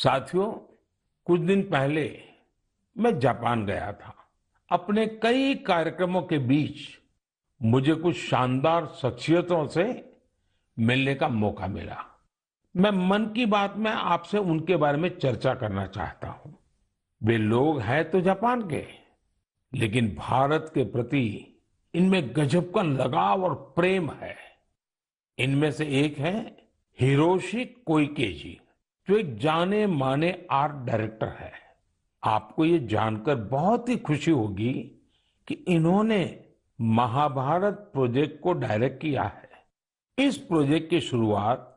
साथियों, कुछ दिन पहले मैं जापान गया था। अपने कई कार्यक्रमों के बीच मुझे कुछ शानदार शख्सियतों से मिलने का मौका मिला। मैं मन की बात में आपसे उनके बारे में चर्चा करना चाहता हूं। वे लोग हैं तो जापान के, लेकिन भारत के प्रति इनमें गजब का लगाव और प्रेम है। इनमें से एक है हिरोशी कोइके जी, जो एक जाने माने आर्ट डायरेक्टर है। आपको ये जानकर बहुत ही खुशी होगी कि इन्होंने महाभारत प्रोजेक्ट को डायरेक्ट किया है। इस प्रोजेक्ट की शुरुआत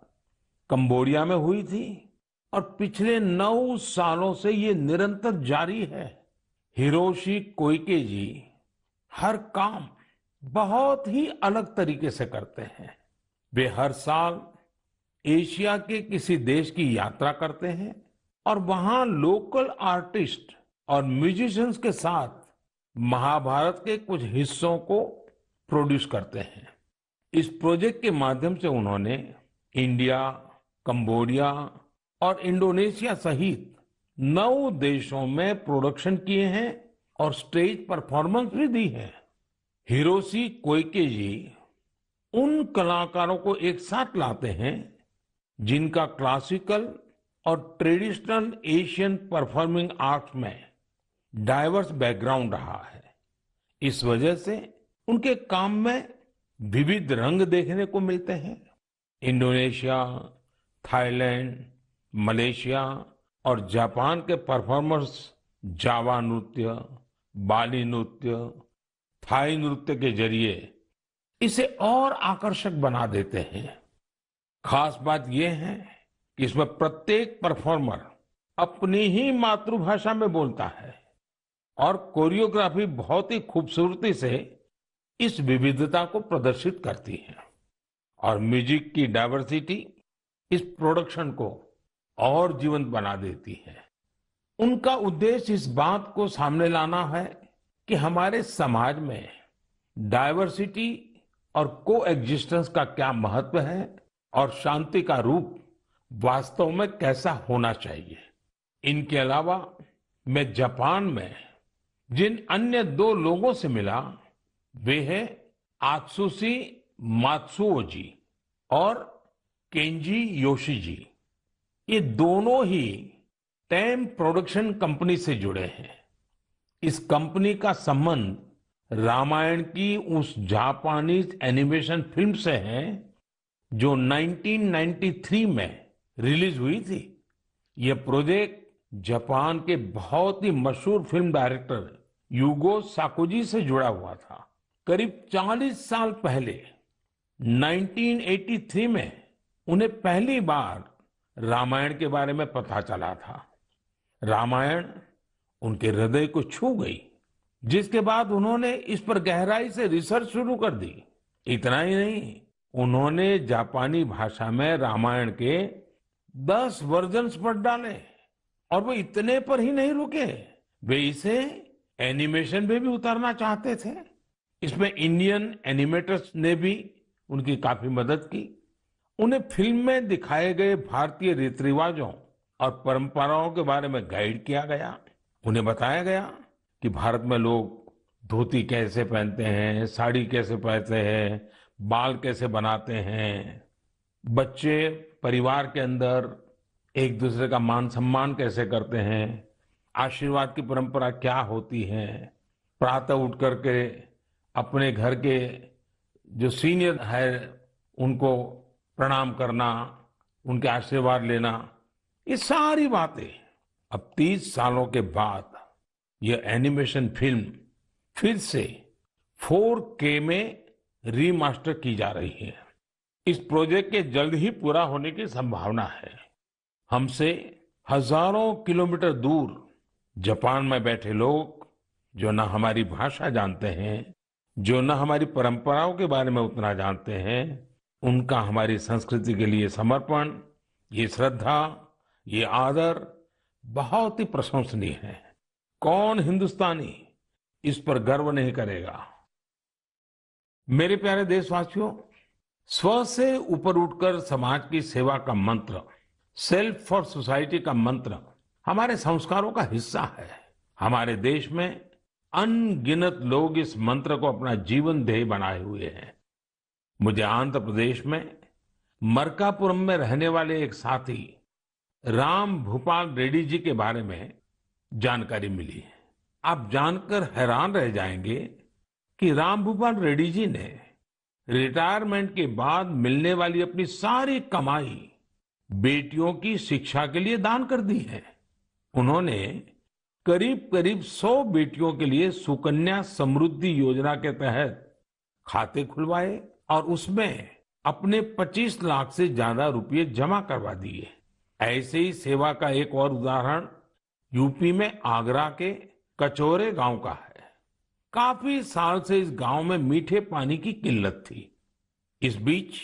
कंबोडिया में हुई थी और पिछले 9 सालों से ये निरंतर जारी है। हिरोशी कोइके जी हर काम बहुत ही अलग तरीके से करते हैं। वे हर साल एशिया के किसी देश की यात्रा करते हैं और वहां लोकल आर्टिस्ट और म्यूजिशियंस के साथ महाभारत के कुछ हिस्सों को प्रोड्यूस करते हैं। इस प्रोजेक्ट के माध्यम से उन्होंने इंडिया, कंबोडिया और इंडोनेशिया सहित 9 देशों में प्रोडक्शन किए हैं और स्टेज परफॉर्मेंस भी दी है। हिरोशी कोइके जी उन कलाकारों को एक साथ लाते हैं जिनका क्लासिकल और ट्रेडिशनल एशियन परफॉर्मिंग आर्ट्स में डाइवर्स बैकग्राउंड रहा है। इस वजह से उनके काम में विविध रंग देखने को मिलते हैं। इंडोनेशिया, थाईलैंड, मलेशिया और जापान के परफॉर्मर्स जावा नृत्य, बाली नृत्य, थाई नृत्य के जरिए इसे और आकर्षक बना देते हैं। खास बात यह है कि इसमें प्रत्येक परफॉर्मर अपनी ही मातृभाषा में बोलता है और कोरियोग्राफी बहुत ही खूबसूरती से इस विविधता को प्रदर्शित करती है। और म्यूजिक की डाइवर्सिटी इस प्रोडक्शन को और जीवंत बना देती है। उनका उद्देश्य इस बात को सामने लाना है कि हमारे समाज में डाइवर्सिटी और कोएग्जिस्टेंस का क्या महत्व है और शांति का रूप वास्तव में कैसा होना चाहिए। इनके अलावा मैं जापान में जिन अन्य 2 लोगों से मिला वे हैं आत्सुशी मात्सुओ जी और केंजी योशी जी। ये दोनों ही टेम प्रोडक्शन कंपनी से जुड़े हैं। इस कंपनी का संबंध रामायण की उस जापानीज एनिमेशन फिल्म से है जो 1993 में रिलीज हुई थी। यह प्रोजेक्ट जापान के बहुत ही मशहूर फिल्म डायरेक्टर युगो साकोजी से जुड़ा हुआ था। करीब 40 साल पहले 1983 में उन्हें पहली बार रामायण के बारे में पता चला था। रामायण उनके हृदय को छू गई, जिसके बाद उन्होंने इस पर गहराई से रिसर्च शुरू कर दी। इतना ही नहीं, उन्होंने जापानी भाषा में रामायण के 10 वर्जन्स पढ़ डाले और वो इतने पर ही नहीं रुके, वे इसे एनिमेशन में भी उतारना चाहते थे। इसमें इंडियन एनिमेटर्स ने भी उनकी काफी मदद की। उन्हें फिल्म में दिखाए गए भारतीय रीति रिवाजों और परंपराओं के बारे में गाइड किया गया। उन्हें बताया गया कि भारत में लोग धोती कैसे पहनते हैं, साड़ी कैसे पहनते हैं, बाल कैसे बनाते हैं, बच्चे परिवार के अंदर एक दूसरे का मान सम्मान कैसे करते हैं, आशीर्वाद की परंपरा क्या होती है, प्रातः उठ करके अपने घर के जो सीनियर है उनको प्रणाम करना, उनके आशीर्वाद लेना, ये सारी बातें अब 30 सालों के बाद यह एनिमेशन फिल्म फिर से 4K में रीमास्टर की जा रही है। इस प्रोजेक्ट के जल्द ही पूरा होने की संभावना है। हमसे हजारों किलोमीटर दूर जापान में बैठे लोग जो न हमारी भाषा जानते हैं, जो न हमारी परंपराओं के बारे में उतना जानते हैं, उनका हमारी संस्कृति के लिए समर्पण, ये श्रद्धा, ये आदर बहुत ही प्रशंसनीय है। कौन हिंदुस्तानी इस पर गर्व नहीं करेगा। मेरे प्यारे देशवासियों, स्व से ऊपर उठकर समाज की सेवा का मंत्र सेल्फ फॉर सोसाइटी का मंत्र हमारे संस्कारों का हिस्सा है। हमारे देश में अनगिनत लोग इस मंत्र को अपना जीवन ध्येय बनाए हुए हैं। मुझे आंध्र प्रदेश में मरकापुरम में रहने वाले एक साथी राम भूपाल रेड्डी जी के बारे में जानकारी मिली है। आप जानकर हैरान रह जाएंगे कि राम भूपाल रेड्डी जी ने रिटायरमेंट के बाद मिलने वाली अपनी सारी कमाई बेटियों की शिक्षा के लिए दान कर दी है। उन्होंने करीब करीब 100 बेटियों के लिए सुकन्या समृद्धि योजना के तहत खाते खुलवाए और उसमें अपने 25 लाख से ज्यादा रुपए जमा करवा दिए। ऐसे ही सेवा का एक और उदाहरण यूपी में आगरा के कचौरे गांव का है। काफी साल से इस गांव में मीठे पानी की किल्लत थी। इस बीच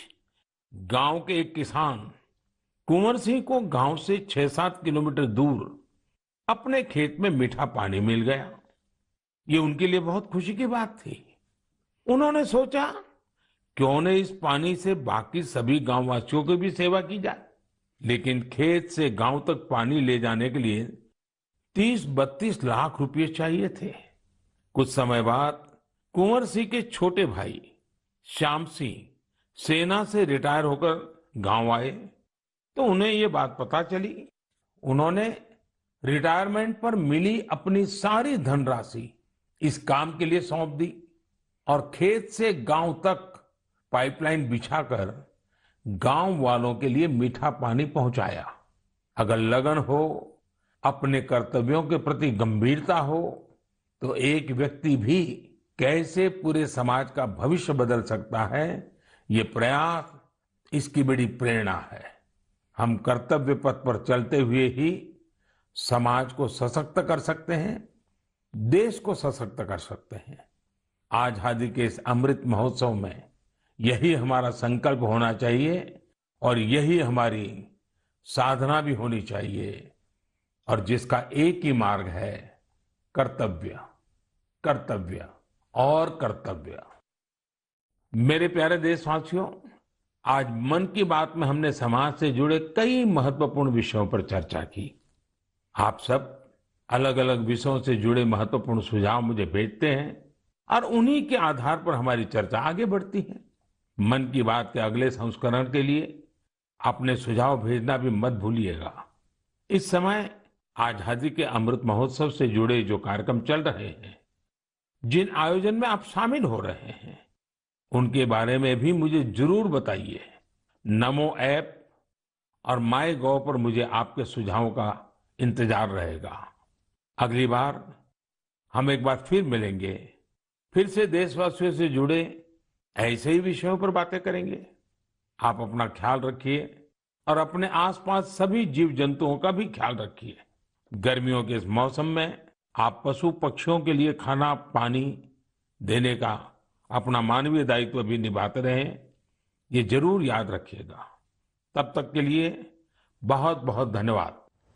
गांव के एक किसान कुंवर सिंह को गांव से 6-7 किलोमीटर दूर अपने खेत में मीठा पानी मिल गया। ये उनके लिए बहुत खुशी की बात थी। उन्होंने सोचा क्यों न इस पानी से बाकी सभी गांववासियों की भी सेवा की जाए। लेकिन खेत से गांव तक पानी ले जाने के लिए 30-32 लाख रुपए चाहिए थे। कुछ समय बाद कुंवर सिंह के छोटे भाई श्याम सिंह सेना से रिटायर होकर गांव आए तो उन्हें ये बात पता चली। उन्होंने रिटायरमेंट पर मिली अपनी सारी धनराशि इस काम के लिए सौंप दी और खेत से गांव तक पाइपलाइन बिछाकर गांव वालों के लिए मीठा पानी पहुंचाया। अगर लगन हो, अपने कर्तव्यों के प्रति गंभीरता हो, तो एक व्यक्ति भी कैसे पूरे समाज का भविष्य बदल सकता है, ये प्रयास इसकी बड़ी प्रेरणा है। हम कर्तव्य पथ पर चलते हुए ही समाज को सशक्त कर सकते हैं, देश को सशक्त कर सकते हैं। आजादी के इस अमृत महोत्सव में यही हमारा संकल्प होना चाहिए और यही हमारी साधना भी होनी चाहिए, और जिसका एक ही मार्ग है, कर्तव्य, कर्तव्य और कर्तव्य। मेरे प्यारे देशवासियों, आज मन की बात में हमने समाज से जुड़े कई महत्वपूर्ण विषयों पर चर्चा की। आप सब अलग अलग विषयों से जुड़े महत्वपूर्ण सुझाव मुझे भेजते हैं और उन्हीं के आधार पर हमारी चर्चा आगे बढ़ती है। मन की बात के अगले संस्करण के लिए अपने सुझाव भेजना भी मत भूलिएगा। इस समय आजादी के अमृत महोत्सव से जुड़े जो कार्यक्रम चल रहे हैं, जिन आयोजन में आप शामिल हो रहे हैं, उनके बारे में भी मुझे जरूर बताइए। नमो ऐप और माय गॉव पर मुझे आपके सुझावों का इंतजार रहेगा। अगली बार हम एक बार फिर मिलेंगे, फिर से देशवासियों से जुड़े ऐसे ही विषयों पर बातें करेंगे। आप अपना ख्याल रखिए और अपने आसपास सभी जीव जंतुओं का भी ख्याल रखिए। गर्मियों के इस मौसम में आप पशु पक्षियों के लिए खाना पानी देने का अपना मानवीय दायित्व भी निभाते रहें, ये जरूर याद रखिएगा। तब तक के लिए बहुत बहुत धन्यवाद।